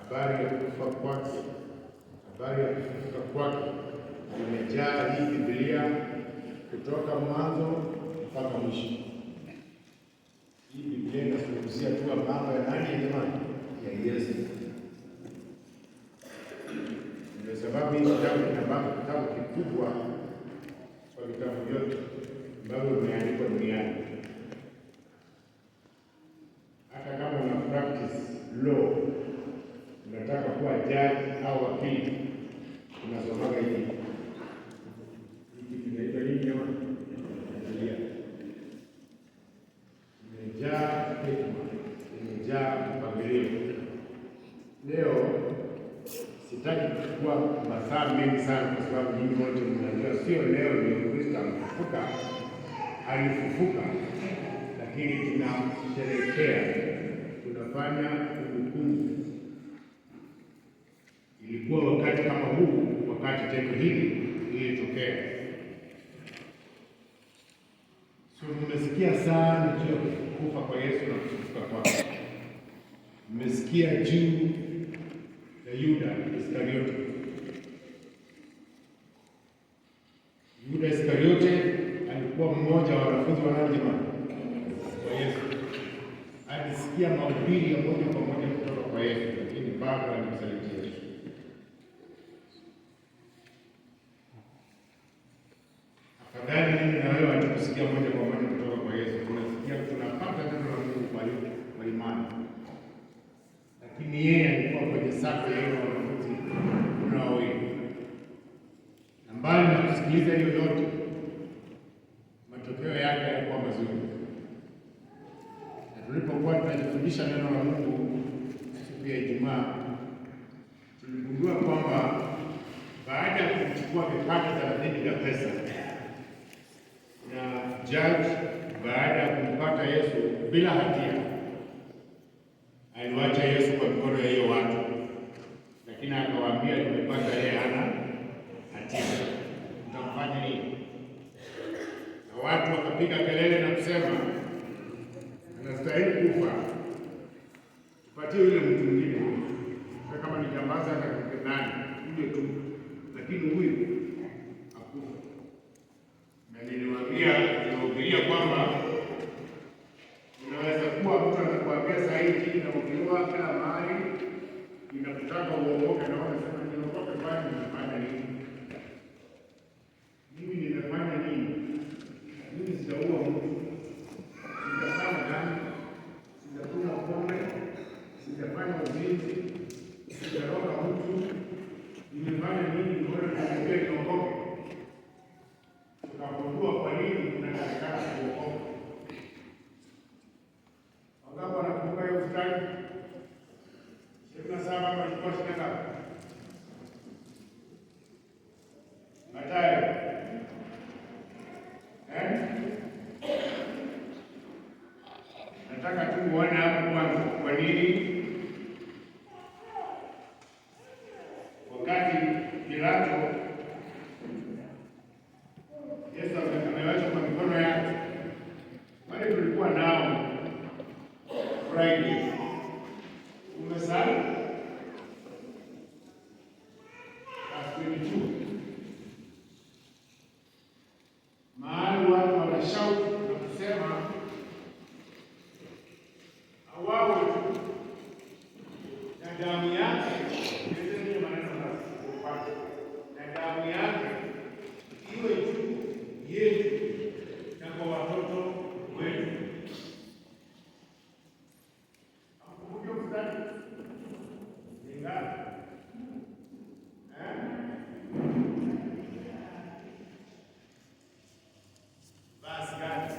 habari ya kufa kwake, habari ya kufufuka kwake imejaa hii Biblia kutoka mwanzo mpaka mwisho. Hii Biblia inazungumzia tu mambo ya nani jamani? Ya Yesu. Ndio sababu hii kitabu kikubwa kwa vitabu vyote ambavyo vimeandikwa duniani. Hata kama una practice law, unataka kuwa judge au wakili, unasomaga hii. Hiki kinaitwa nini jamani? Biblia. Imejaa hekima, imejaa mpangilio. Leo sitaki kuchukua masaa mengi sana kwa sababu nyinyi wote mnajua sio leo ndio Kristo amefufuka. Alifufuka, lakini tunasherehekea, tunafanya kumbukumbu. Ilikuwa wakati kama huu, wakati tendo hili lilitokea. So mmesikia sana juu ya kufufuka kwa Yesu na kufufuka kwake. Mmesikia juu ya Yuda Iskariote. Yuda Iskariote alikuwa mmoja wa wanafunzi wa nani jamani? Kwa Yesu. Alisikia mahubiri ya moja kwa moja kutoka kwa Yesu, lakini bado alimsaliti Yesu. Afadhali mimi na wewe hatukusikia moja kwa moja kutoka kwa Yesu, tunapata neno la Mungu kwa imani. Lakini yeye alikuwa kwenye safu ya wanafunzi wawili. Na mbali na kusikiliza hiyo yote, matokeo yake yalikuwa mazuri. Na tulipokuwa tunajifundisha neno la Mungu siku ya Ijumaa, tuligundua kwamba baada ya kuchukua vipande 30 vya pesa na judge, baada ya kumpata Yesu bila hatia, aliwacha Yesu kwa mikono ya hiyo watu, lakini akawaambia tumepata yeye hana hatia, mtamfanya nini? Na watu wakapiga kelele na kusema anastahili kufa, tupatie yule mtu mwingine, kama ni jambazi na nani huyo tu, lakini huyu hakufa. Na niliwaambia kwamba unaweza kuwa mtu anakuambia sahihi na ukiwa kila mahali inakutaka uongoke, na unasema niokoke, bali nimefanya nini? Mimi nimefanya nini? Mimi sijaua mtu, sijafanya dhambi, sijakunywa pombe, sijafanya uzinzi, sijaroga mtu. Nimefanya nini ndio niambie niokoke? Tukagundua kwa nini tunatakikana kuokoka. Wangapi wanakumbuka hiyo mstari? 27 ama ilikuwa 28? Mathayo. Nataka tu muone hapo kwanza kwa nini wakati Pilato Yesu amewachwa kwa mikono yake. Wale tulikuwa nao Friday. Umesahau? Askari tu. Mahali watu wanashauti na kusema awawe tu na damu yake. Ndio maneno basi. Na damu yake iwe juu yetu na kwa watoto wetu. Hakukuja mstari ingawa basi gani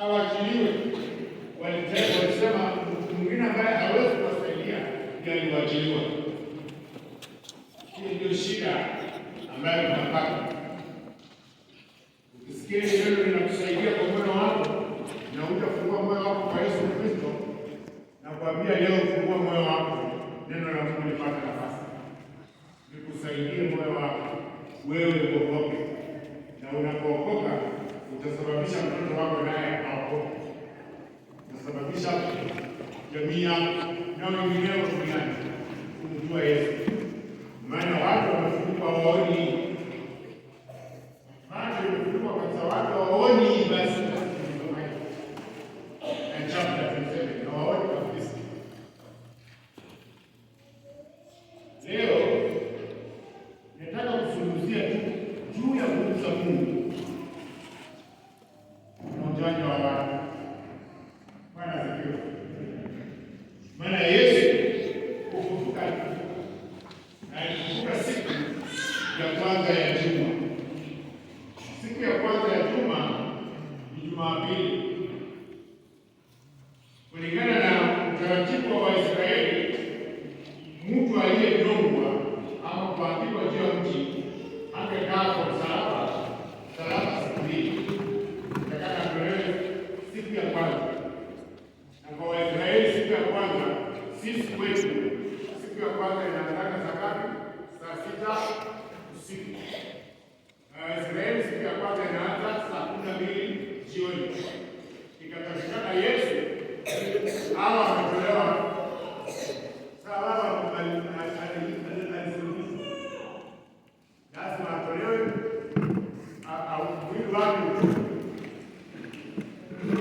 awachiliwe. Walisema mtu mwingine ambaye hawezi kuwasaidia ndiye aliwachiliwa. Hii ndio shida ambayo tunapata. Ukisikia neno linakusaidia kwa moyo wako na utafungua moyo wako kwa Yesu Kristo, na kuambia leo fungua moyo wako, neno la Mungu lipate nafasi likusaidie moyo wako wewe uokoke, na unapookoka utasababisha mtoto wako naye aokoke, utasababisha jamii yako na wengineo duniani kumjua Yesu. Maana watu wamefunguka waoni, macho yamefunguka kabisa, watu waoni. Basi na chapter 27 na waoni kabisa. Leo nataka kuzungumzia tu juu ya nguvu za Mungu na ujanja wa watu. Bwana asifiwe. Maana Yesu kufufuka alifufuka siku ya kwanza ya juma. Siku ya kwanza ya juma ni Jumapili. Kulingana na utaratibu wa Waisraeli, mtu aliyedongwa ama kuandikwa juu ya mti angekaa kwa msalaba siku mbili, takana atolewe siku ya kwanza. Na kwa Waisraeli siku ya kwanza, sisi kwetu siku ya kwanza inaanzana saa ngapi? Saa 6 usiku. Waisraeli siku ya kwanza inaanza saa 12 jioni. Ikatakikana Yesu hawa ametolewa sawa, lazima atolewe mwili wake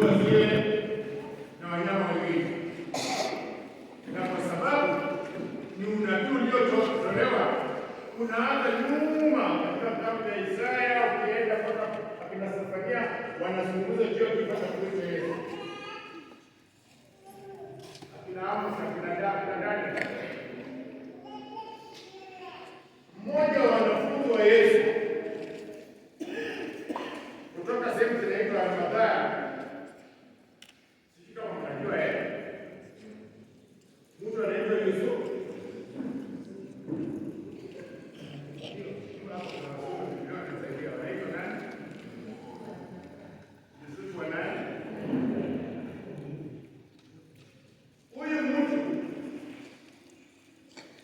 uasiwe na wanyama wengine, na kwa sababu ni unabii uliotolewa unaanza nyuma katika kitabu cha Isaya. Ukienda mpaka akina Sefania wanazungumza juu ya kifo cha Kristo Yesu, akina Amos, akina Danieli. Mmoja wa wanafunzi wa Yesu kutoka sehemu zinaitwa Arimathaya, sisi kama mnajua mtu anaitwa Yusufu. Huyu mtu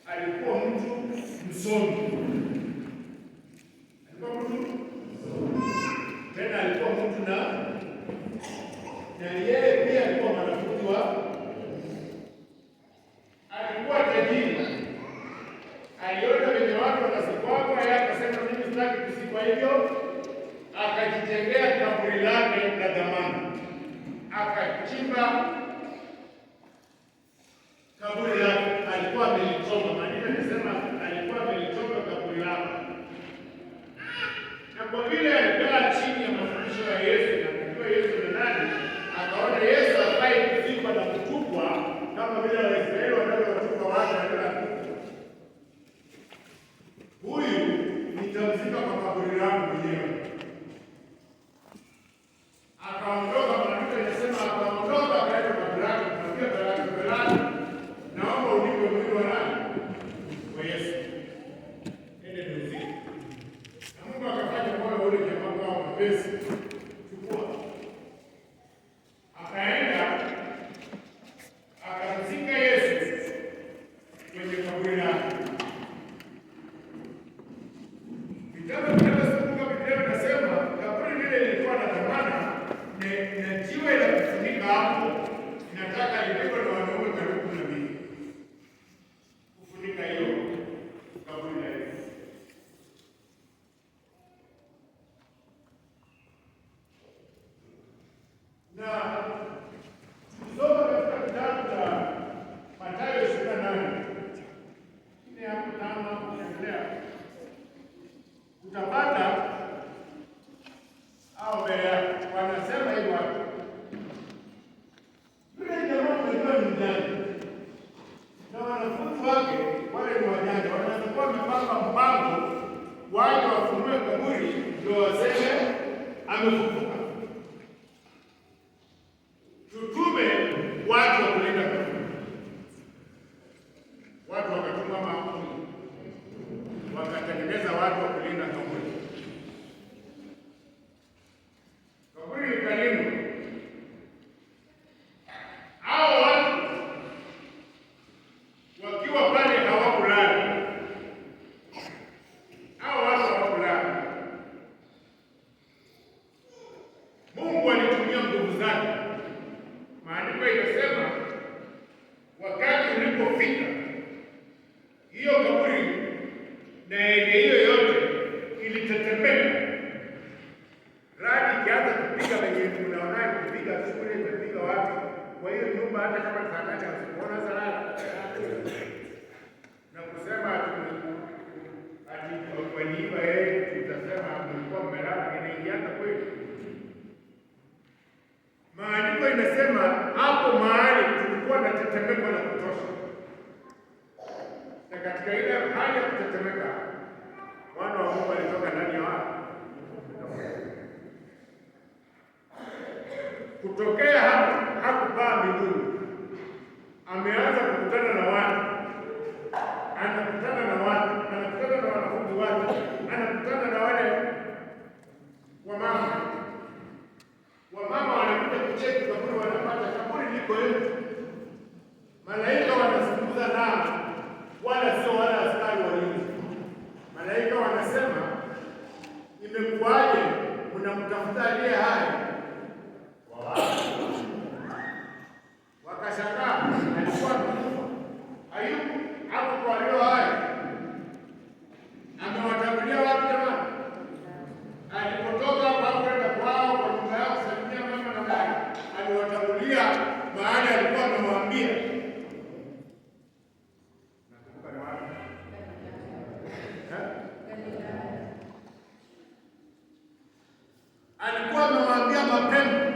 alikuwa mtu msomi, tena alikuwa mtu na yeye pia alikuwa mwanafunzi alikuwa tajiri. Aliona wenye watu wanasikwa, yeye akasema mimi sitaki kusikwa hivyo, akajitengea kaburi lake la dhamani, akachimba kaburi lake. Alikuwa amelichoma, maana anasema alikuwa amelichoma kaburi lake, na kwa vile alikaa chini ya mafundisho ya Yesu na kujua Yesu ni nani, akaona Yesu hafai kuzikwa na kutupwa kama vile Waisraeli wanavyotupa watu wala kutu. Huyu nitamzika kwa kaburi langu mwenyewe. Akaondoka, mwanamke anasema akaondoka akaenda kaburi lake, kumwambia kaburi lake, naomba unipe mwili wa nani? Wa Yesu. Ende nizike. Na Mungu akafanya moyo ule jamaa kwa mwepesi. Chukua. Akaenda akamzika Yesu kwenye kaburi lake. Vitabu vinasema kaburi lile lilikuwa na dhamana, na jiwe la kufunika hapo inataka libebwe na wanaume karibu 12 kufunika hiyo kaburi la Yesu. Na tukisoma katika kitabu cha Mathayo 28 ni hapo kama kuendelea, utapata au mbele wanasema hivi watu, yule jamaa alikuwa ni mjanja na wanafunzi wake wale ni wajanja, wanakuwa wamepanga mpango waje wafunue kaburi ndio waseme amefufuka. nguvu zake. Maandiko inasema wakati ulipofika hiyo kaburi na eneo hiyo yote ilitetemeka, radi ikianza kupiga wenye unaonaye kupiga shule imepiga watu. Kwa hiyo nyumba hata kama ni saa nane usipoona salama na kusema ati kwa niiba tutasema mlikuwa mmelala, inaingiana kweli? Maandiko inasema hapo mahali tulikuwa na tetemeko la kutosha, na katika ile hali ya kutetemeka Mwana wa Mungu alitoka ndani ya watu. Kutokea hapo hakupaa mbinguni, ameanza kukutana na watu, anakutana na wanafunzi wake, anakutana na wale wamama wanakuja kucheki kaburi, wanapata kaburi liko hivi. Malaika wanazungumza nao, wala sio wala askari walinzi. Malaika wanasema, imekuwaje mnamtafuta aliye hai? Wakashangaa, alikuwa amekufa. Hayupo hapo kwa walio hai. Amewatangulia wapi jamani? Alipotoka kwa kwenda kwao kwa nyumba yao kusalimia mama na baba, aliwatangulia mahali alikuwa amemwambia. Nakumbuka ni wapi? Alikuwa amemwambia mapema.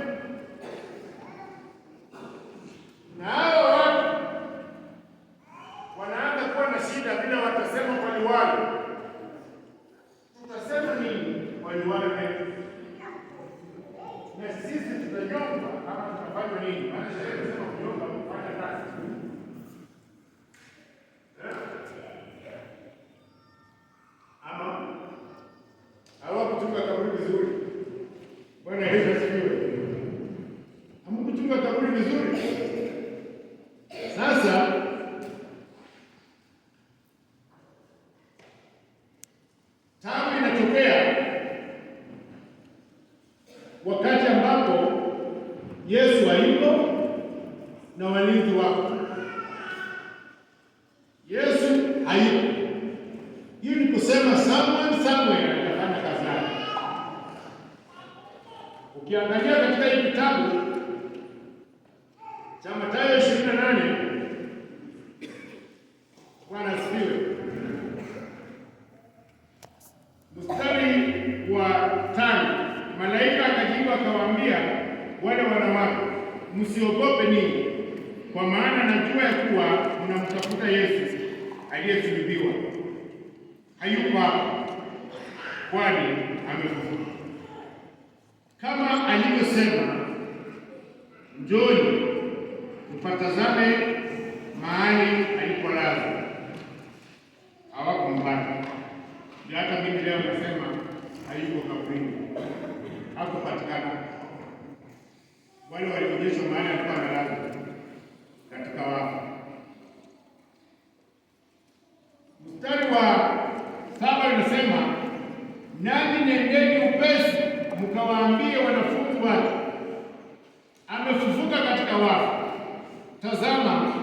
Na hao watu wanaanza kuwa na shida vile watasema kwa liwali. Tutasema nini kwa liwali wetu? Na sisi tutanyonga kama tutafanya nini? Maana sheria inasema kunyonga kufanya kazi. Ama hawakuchunga kaburi vizuri. Bwana Yesu asifiwe. Hamkuchunga kaburi vizuri. Sasa tabu inatokea wakati ambapo Yesu hayupo na walinzi wako. Yesu hayupo. Hiyo ni kusema somewhere anafanya kazi yake. Ukiangalia katika hii kitabu cha Mathayo 28, Bwana asifiwe, mstari wa 5, malaika akajibu akawaambia wale wanawake, msiogope ninyi, kwa maana najua ya kuwa mnamtafuta Yesu aliyesulubiwa. Hayupo hapa, kwani amefufuka. Kama alivyosema, njoni mpatazame mahali alipolazwa. Hawakumpata. Ndio hata mimi leo nasema hayuko kaburini, hakupatikana. Wale walionyeshwa mahali alikuwa amelazwa katika wafu. Mstari wa 7 unasema, nami nendeni upesi mkawaambie wanafunzi wake, amefufuka katika wafu. Tazama,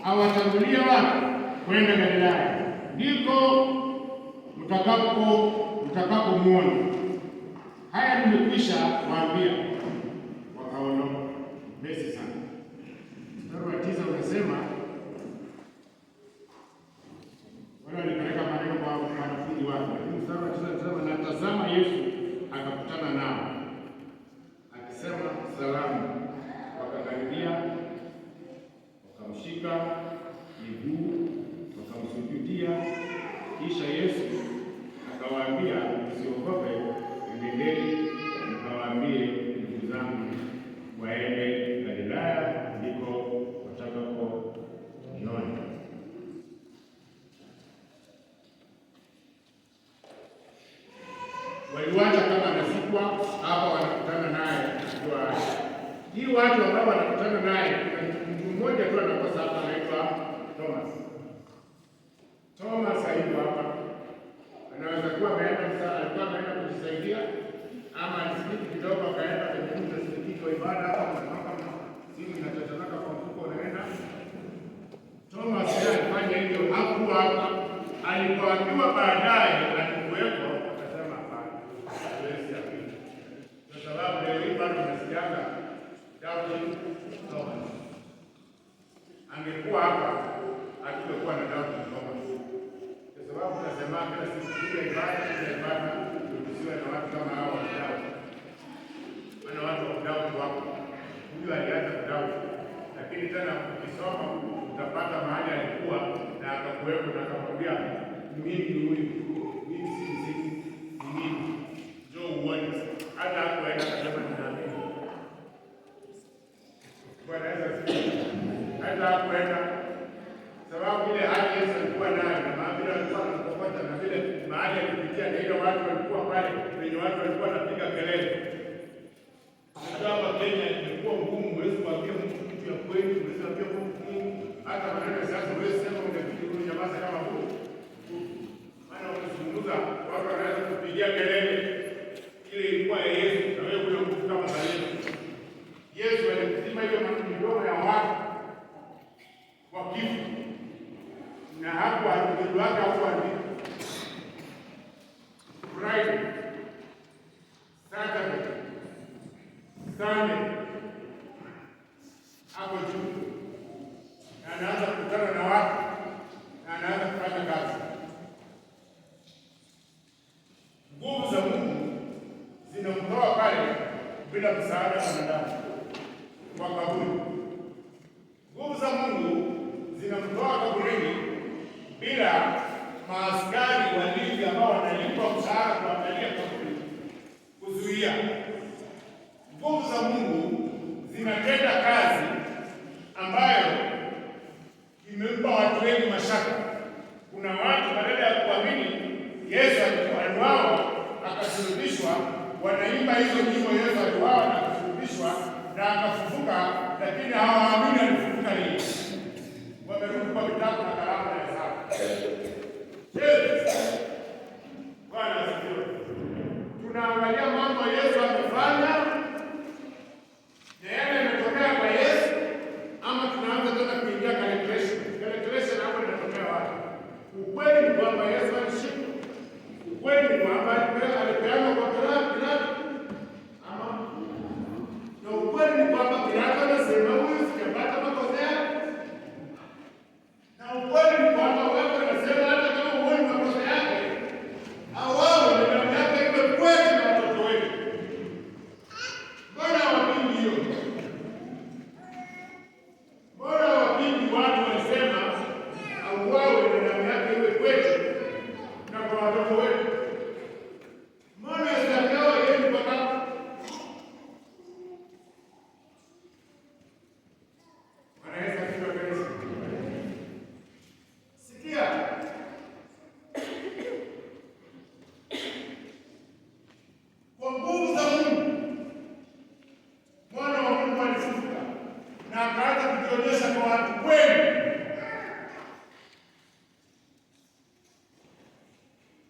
awatangulia wapi? Kwenda Galilaya, ndiko mtakapomwona. Haya nimekwisha waambia. Wakaondoka. Basi sana. Mstari wa 9 unasema, wale walipeleka maneno kwa wanafunzi wake. Lakini mstari wa 9 unasema, na tazama Yesu akakutana nao akisema, salamu. Wakakaribia, wakamshika miguu, wakamsujudia. Kisha Yesu akawaambia, msiogope, enendeni mkawaambie ndugu zangu waende Galilaya, ndiko watakaponiona. Waliwacha kama anasikwa hapa, wanakutana naye. Hii watu ambao wanakutana naye, mtu mmoja tu anakosa hapa, anaitwa Thomas. Thomas hayuko hapa. Anaweza kuwa alikuwa ameenda kujisaidia, ama alisikiki kidogo akaenda kwenye mtu asikiki kwa ibada wanamwitaga Daudi Thomas. Angekuwa hapa hatungekuwa na Daudi Thomas, kwa sababu nasema kila siku kila ibada tusiwe na watu kama hao wa Daudi. Maana watu wa Daudi wako huyu alianza Daudi, lakini tena ukisoma utapata mahali alikuwa na akakuwepo na akamwambia mimi huyu mimi si mziki ni mimi njoo uone. Hata hakuenda kusema ninaamini Bwana Yesu asifiwe. Hata hakuenda sababu ile hali Yesu alikuwa nayo na maadili alikuwa anapopata na vile mahali alipitia na ile watu walikuwa pale wenye watu walikuwa wanapiga kelele. Hapa Kenya ilikuwa ngumu, huwezi kuambia mtu kitu ya kweli, huwezi kuambia mtu nini. Hata maneno sasa huwezi sema ungefikiri huyu jamaa kama huyo. Maana ukizungumza watu wanaweza kupigia kelele. Ile ilikuwa ya Yesu na wewe huyo mtu kama Yesu. Yesu alikuzima hiyo midomo ya watu kwa kifo. Na hapo alikuwa wake hapo alipo. Friday, Saturday, Sunday, hapo juu. Na anaanza kukutana na watu na anaanza kufanya kazi. Nguvu za Mungu zinamtoa pale bila msaada wa wanadamu kwa kaburi. Nguvu za Mungu zinamtoa kaburini bila maaskari walinzi ambao wanalipwa mshahara kuangalia kaburi kuzuia. Nguvu za Mungu zinatenda kazi ambayo imempa watu wengi mashaka. Kuna watu badala ya kuamini Yesu aliuawa akasulubishwa, wanaimba hizo nyimbo Yesu aliuawa na akasulubishwa na akafufuka, lakini hawaamini alifufuka lini. Wamerudi kwa vitabu na kalamu na hesabu. Bwana asifiwe. Tunaangalia mambo Yesu amefanya na yale yametokea kwa Yesu, ama tunaanza tena kuingia calculation. Calculation hapo inatokea wapi? Ukweli ni kwamba Yesu alishika. Ukweli ni kwamba alipeana kwa Pilato. Ama na ukweli ni kwamba Pilato anasema huyu sijapata makosa yake. Na ukweli ni kwamba watu wanasema hata kama huyu makosa yake awao ni damu yake iwe kweli na watoto wetu. Mbona wapingi hiyo? Mbona wapingi watu wanasema auawe na damu yake iwe kweli na kwa watoto wetu? Mbona yasakawa yeye mpaka wanaweza kitu kanisa? Sikia. Kwa nguvu za Mungu Mwana wa Mungu alifufuka na akaanza kujionyesha kwa watu kweli.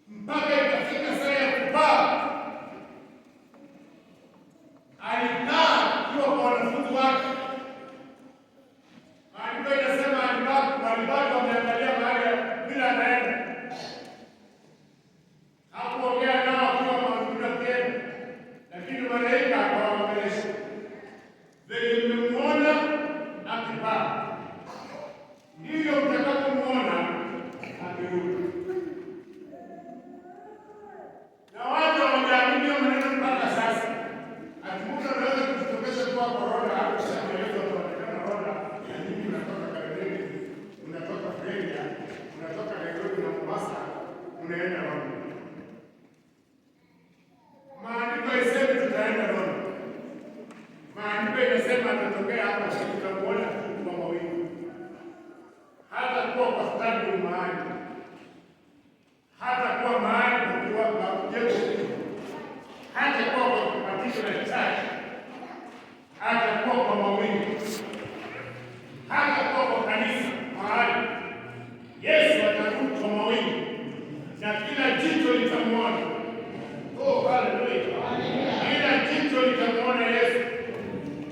Mpaka ikafika saa ya kupaa. Alikaa akiwa kwa wanafunzi wake. Maandiko inasema alibaki wameangalia mahali bila anaenda. Hakuongea nao akiwa mafuta tena, lakini malaika akawaongelesha. Vile mmemwona akipaa, ndivyo mtakapomwona akirudi. Na watu hawajaamini maneno mpaka sasa. Hatimuta unaweza kujitokesha kwa korona hapo sasa unaweza kuonekana korona na nyinyi unatoka Karibuni, unatoka Kenya, unatoka Nairobi na Mombasa, unaenda Rwanda. Maandiko yasema tutaenda Rwanda. Maandiko yanasema atatokea hapa tutamuona kwa mawingu. Hata kuwa kwa stadium mahali. Hata kuwa mahali kwa jengo. Hata kuwa kwa partition ya church. Hata kuwa kwa mawingu. Hata kuwa kwa kanisa mahali. Yesu atarudi kwa mawingu. Na kila jicho litamwona. Oh, haleluya. Kila jicho litamwona Yesu.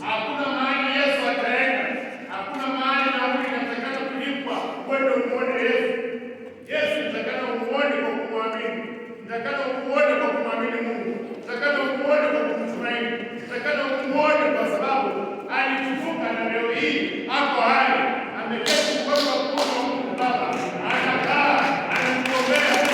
Hakuna mahali Yesu ataenda. Hakuna mahali nauli inatakana kulipwa kwenda umuone Yesu. hii ako hai, ameketi mkono wa kuume wa Mungu Baba, anakaa anamwombea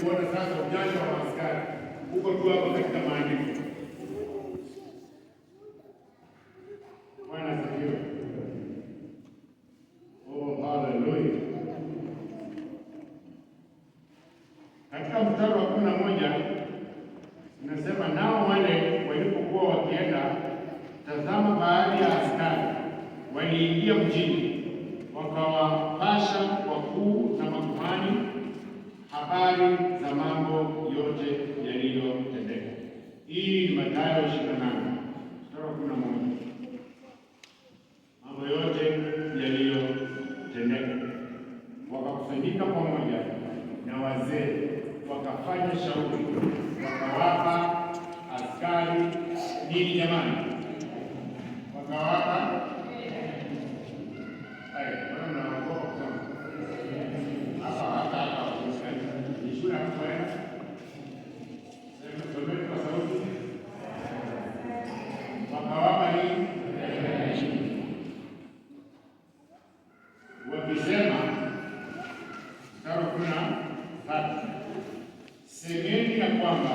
kuona sasa ujanja wa askari huko tu hapa katika maandiko. Bwana asifiwe. Oh, haleluya. Katika mstari wa 11 inasema, nao wale walipokuwa wakienda, tazama, baadhi ya askari waliingia mjini, wakawapasha wakuu na makuhani habari za mambo yote yaliyotendeka. Hii ni Mathayo 28 mstari wa 11. Mambo yote yaliyotendeka. Wakakusanyika pamoja na wazee, wakafanya shauri, wakawapa askari nini jamani? Wakawapa wakisema, semeni ya kwamba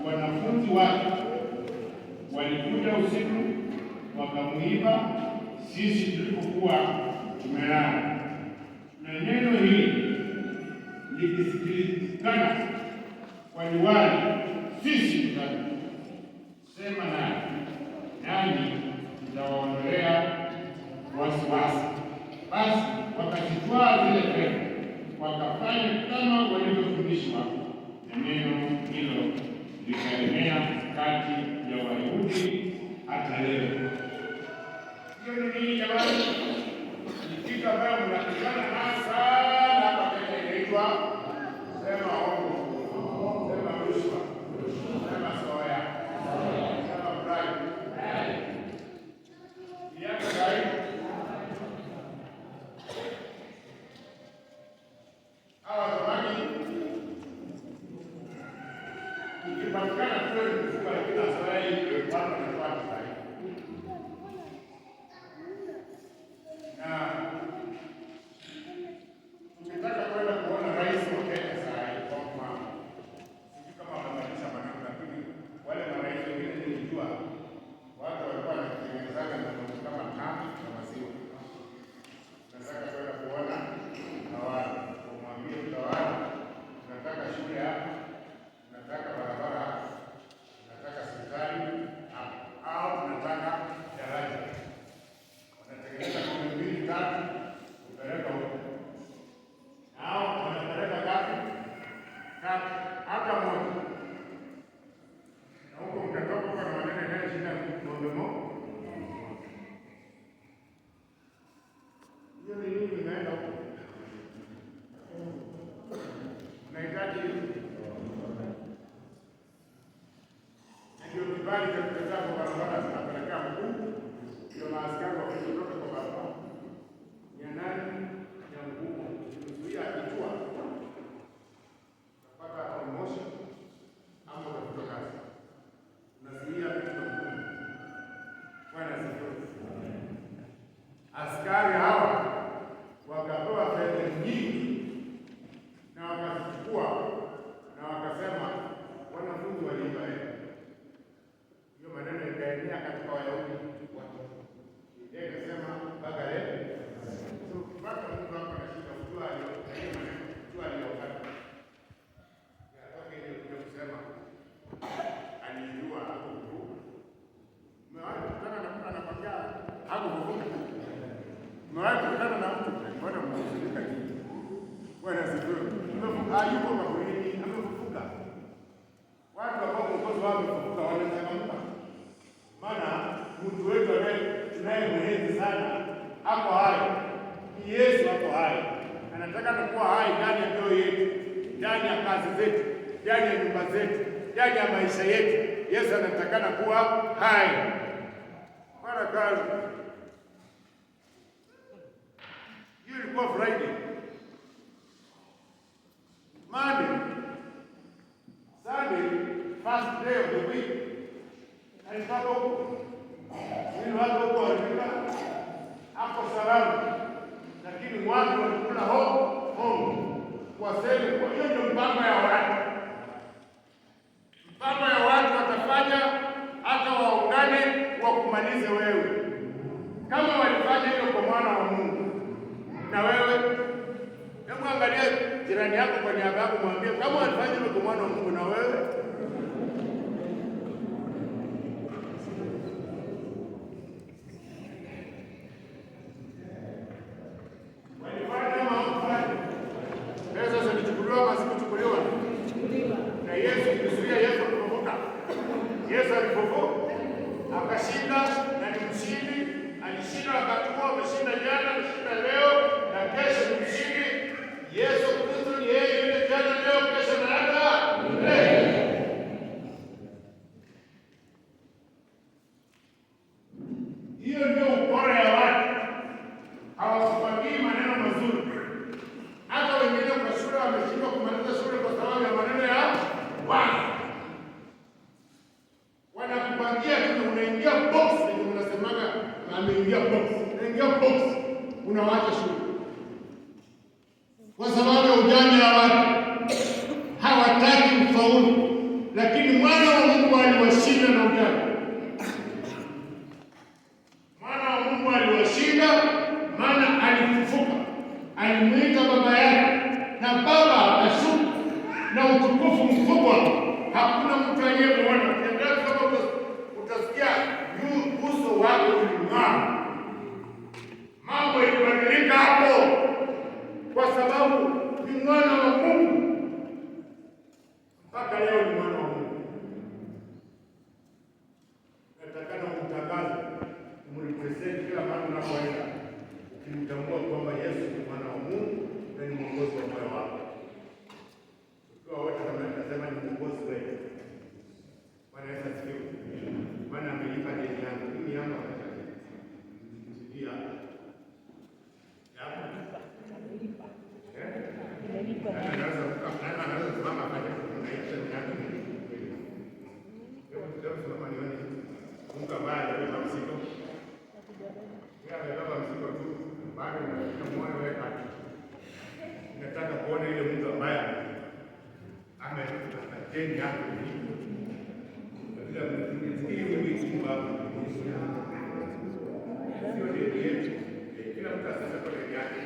wanafunzi wake walikuja usiku wakamuiba sisi tulipokuwa tumelala, na neno hili likisikilikana kwa liwali, sisi tutasema naye, nani tutawaondolea wasiwasi. Basi wakazitwaa zile fedha, wakafanya kama walivyofundishwa, na neno hilo likaenea kati ya Wayahudi hata leo. Hiyo ni nini jamani? Ni kitu ambayo mnakutana nayo sana hapa Kenya, inaitwa sema hongo, sema rushwa, sema soya, sema bribe. Yako gari hawa zamani ukipatikana kweli kufuka kila soya hii watu wanatoa kibali. Na ukitaka kwenda kuona rais wa Kenya saa hii kwa mfano, sijui kama wanabadilisha maneno, lakini wale marais wengine nilijua watu walikuwa wanatengenezaga na kama tambi na maziwa. Nataka kwenda kuona utawala, umwambie utawala, tunataka shule hapa, tunataka barabara hapa, tunataka serikali hapa, au tunataka daraja. Wanatengeneza kumi mbili tatu kupeleka huko, au wanapeleka gapi hata moja, na huko mtatoka kwa maneno yanayoshinda ng'ombe kibali cha kutembea kwa barabara zinapelekea mkuu, ndio maaskari wakitoka kwa barabara ya nani ya mkuu kuzuia kichwa mpaka promotion ama utafuta kazi, unazuia kichwa mkuu. Bwana asifiwe. Askari hawa wakapewa fedha nyingi na wakazichukua na wakasema wanafunzi waliiba hela. Hiyo maneno ikaenea katika Wayahudi wote. Yeye akasema mpaka leo. So mpaka Mungu hapa anashika mtu aliyopata. Yatoke ile kuja kusema alijua hapo huko. Mmewahi kukutana na mtu anakwambia hapo huko. Mmewahi kukutana na mtu mbona mnasikika hivi? Bwana asifiwe. Hayuko kaburini, amefufuka. Watu ambao mkozi wao wamefufuka wanachangamka. Maana mtu wetu tunayemwenzi sana hapo hai. Ni Yesu hapo hai. Anataka kuwa hai ndani ya mioyo yetu, ndani ya kazi zetu, ndani ya nyumba zetu, ndani ya maisha yetu. Yesu anatakana kuwa hai. Mara kazi. Hiyo ilikuwa Friday. Monday, Sunday, first day of the week. Alipata huko. Wili watu huko walifika hapo salama. Lakini watu walikula home. Waseme kwa hiyo ndio mpango ya watu. Mpango ya watu watafanya hata waungane wakumalize wewe. Kama walifanya hivyo kwa mwana wa Mungu. Na wewe hebu angalia jirani yako kwa niaba yako, mwambie kama walifanya hivyo kwa mwana wa Mungu na wewe. Walifanya maovu. Pesa zilichukuliwa ama zikuchukuliwa? Na Yesu kuzuia Yesu kufufuka. Yesu alifufuka. Akashinda na ni mshindi. Alishinda wakati huo, ameshinda jana, ameshinda leo na kesho ni mshindi. Yesu Kristo ni yeye yule jana, leo, kesho na hata milele. Hiyo ndio ubora ya watu. Hawakupakii maneno mazuri. Hata wengine kwa shule wameshindwa kumaliza shule kwa sababu ya maneno ya watu. Wanakupangia tu, unaingia box, ndio unasemaga ameingia box. Unaingia box, unawacha shule. Kwa sababu ya ujanja wa watu. Hawataki kufaulu. Lakini mwana wa Mungu aliwashinda na ujanja. Mwana wa Mungu aliwashinda, maana alifufuka. Alimuita baba yake na baba akashuka na utukufu mkubwa. Hakuna mtu aliyemuona. Ukiangalia kama utasikia uso wake uling'aa. Mambo ilibadilika hapo. Kwa sababu ni mwana wa Mungu. Mpaka leo ni mwana wa Mungu. Natakana kumtangaza, kumrepresent kila mahali unapoenda. Ukimtambua kwamba Yesu ni mwana wa Mungu na ni mwongozi wa moyo wako. Tukiwa wote tunasema ni mwongozi wetu. Bwana Yesu asifiwe. Maana amelipa deni yangu. Mimi yangu anataka. Sikia. Nataka kuona ile mtu ambaye ametenda yako kila mtu asasa kwa deni yake.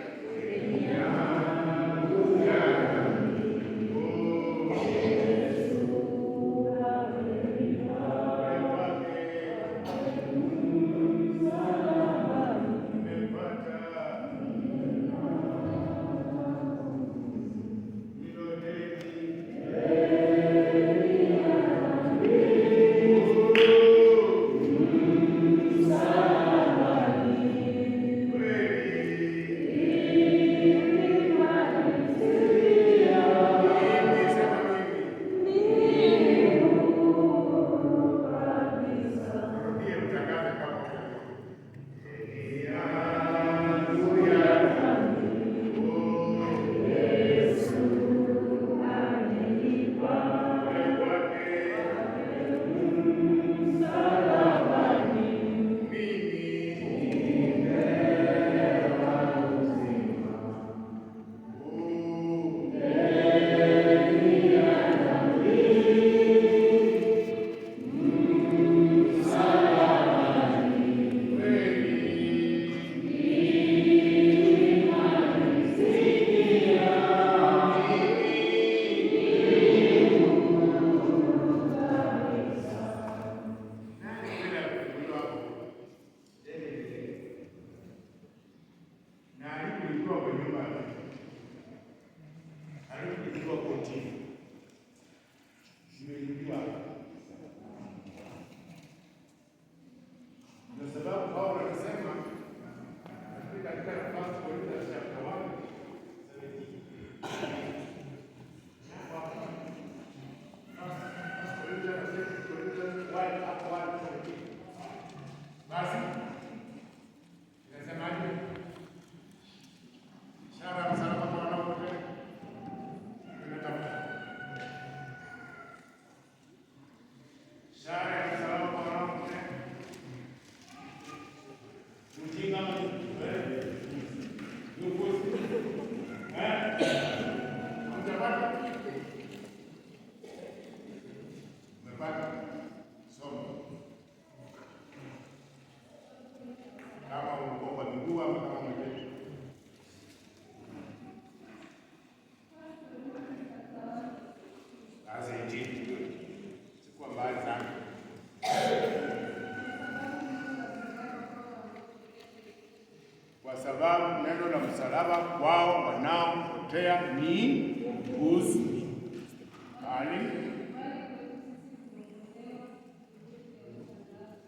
sababu neno la msalaba kwao wanaopotea ni huzuni,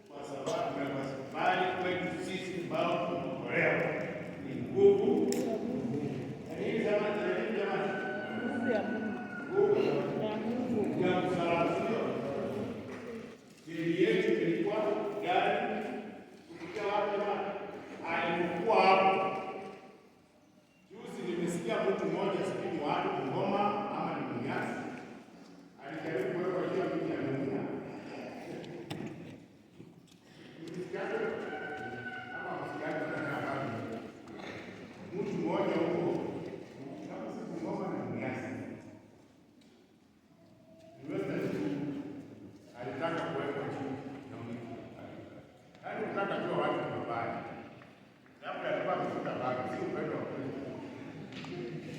kwa sababu kwetu sisi ambao tumeokolewa ni nguvu ya msalaba. Dini yetu ilikuwa gani? Kufikia wapi? Alikuwa hapo. Juzi nimesikia mtu mmoja sikimu watu Ngoma ama ni Mnyasi alijaribu kuweka hiyo miti ya dunia. Mtu mmoja huko kama siku Ngoma na Mnyasi alitaka kuweka juu na miti. Yaani kutaka jua watu mabaya. Labda alikuwa amefuta baba, si upendo wa Kristo.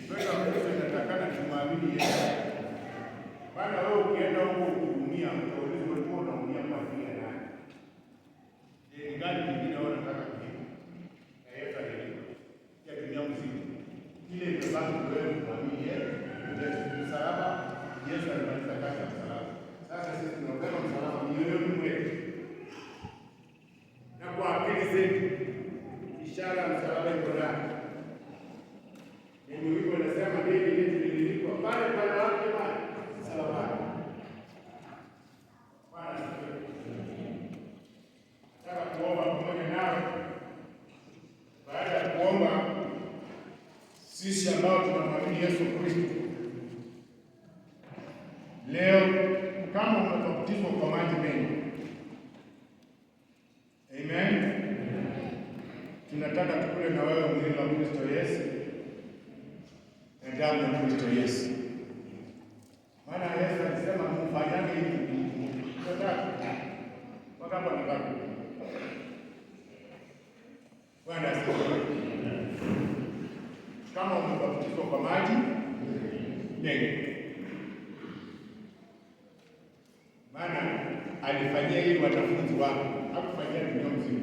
Upendo wa Kristo inatakana tumwamini Yesu. Bwana wewe ukienda huko kuumia, utaulizwa ulikuwa unaumia kwa ajili ya nani? Ni gani kingine wewe unataka kujibu? Na Yesu alijibu. Ya dunia mzima. Ile imebaki wewe kumwamini Yesu. Yesu msalaba, Yesu alimaliza kazi ya msalaba. Sasa sisi tunabeba msalaba mioyoni mwetu. Na kwa akili zetu ishara ya msalaba iko ndani. Neno hilo linasema deni letu lililipwa pale pale wapi pale msalabani. Bwana asifiwe. Nataka kuomba pamoja nawe. Baada ya kuomba, sisi ambao tunamwamini Yesu Kristo, leo kama umebatizwa kwa maji mengi, amen, tunataka tukule na wewe mwili wa Kristo Yesu na damu ya Kristo Yesu. Maana Yesu alisema mfanyane hivi. Tunataka mpaka hapa nataka. Bwana asifiwe. Kama umebatizwa kwa maji mengi, maana alifanyia hili wanafunzi wake, hakufanyia dunia mzima.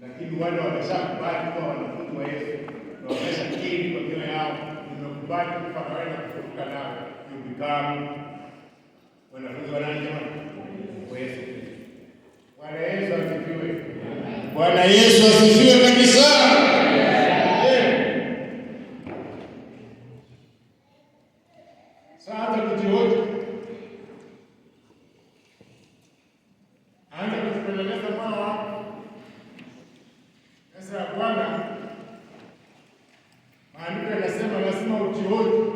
Lakini wale wameshakubali kuwa wanafunzi wa Yesu, na wameshakiri kwa mioyo yao, nimekubali kufa na wewe na kufufuka nawe, you become wanafunzi wa nani jamani? Wa Yesu. Bwana Yesu asifiwe. Bwana Yesu asifiwe kabisa. Sasa tujihoji. Anza kujipeleleza moyo wako. Sasa Bwana, maandiko yanasema lazima ujihoji.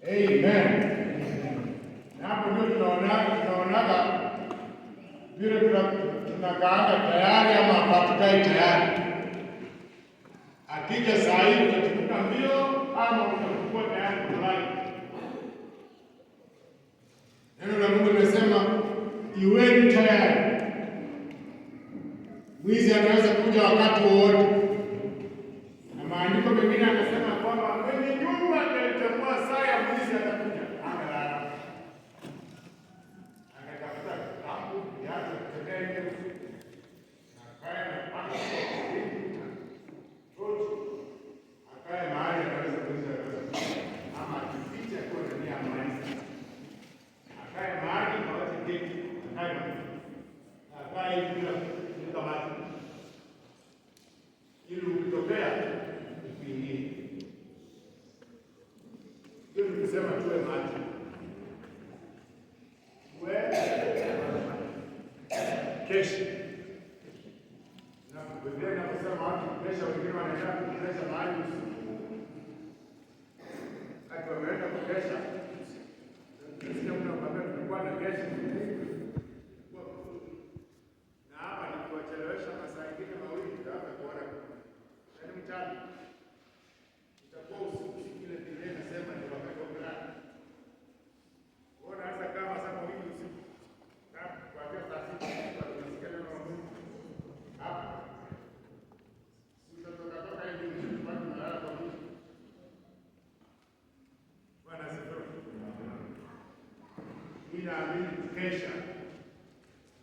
Amen. Na hapo ndio tunaonaga vile tunakaanga tayari ama hatukai tayari. Akija saa hii utachukua mbio ama utachukua tayari kulala. Neno la Mungu linasema iweni tayari. Mwizi anaweza kuja wakati wowote. Na maandiko mengine yanasema kwamba mwenye nyumba atatambua saa ya mwizi atakuja. Angalala. Angatafuta hapo yaanze kutembea nje. Na kaya na panga akae mahali anaweza kuishi ama akificha kwa ndani ya maisha. Akae mahali kwa watu geti, akae bila maji. Ili ukitokea ukiingie. Hiyo ni kusema tuwe maji. Kesho. Na Biblia inasema watu kesho wengine wanaenda kukesha mahali usiku. Hata wameenda kukesha. Sisi tunapanga tulikuwa na kesho. Na hapa ni kuwachelewesha masaa mengine mawili hata kuona. Yaani mchana. Itakuwa usiku ile Biblia inasema ni wakati wa kulala. Bora hata kama saa mawili usiku. Na kwa saa 6 tunasikia neno la Mungu. Hapa. Tutatoka hivi usiku kwa kulala kwa mtu. Bwana asifiwe. Ninaamini kesha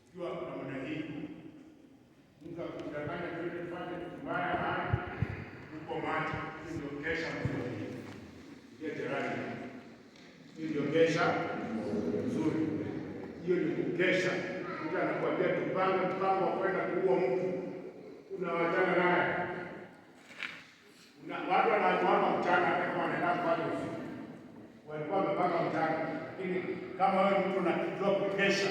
ikiwa namna hii mtu akudanganya kwenda kufanya mbaya haya uko macho, ndio kesha mzuri. Ndio jirani. Ndio kesha mzuri. Hiyo ni kukesha. Mtu anakuambia tupange mpango wa kwenda kuua mtu. Unawachana naye. Watu wanaamua mchana kama wanaenda kufanya usiku. Walikuwa wamepanga mchana, lakini kama wewe mtu unakijua kukesha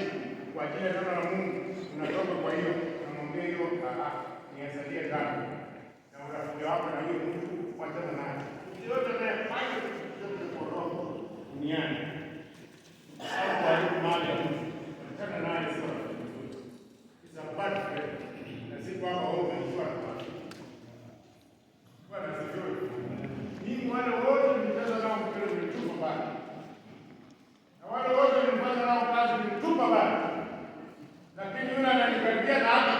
kwa ajili ya neno la Mungu, unatoka kwa hiyo unamwambia hiyo niasaidie tano. Na urafiki wako na hiyo mtu wachana naye. Yote anayefanya kitu kwa roho duniani. Au kwa hiyo mali ya mtu. Wachana naye sio. It's a bad friend. Na si kwamba wewe unajua Bwana asifiwe. Mimi wale wote nilicheza nao mpira nilitupa bali. Na wale wote nilifanya nao kazi nilitupa bali. Lakini yule ananikaribia na hata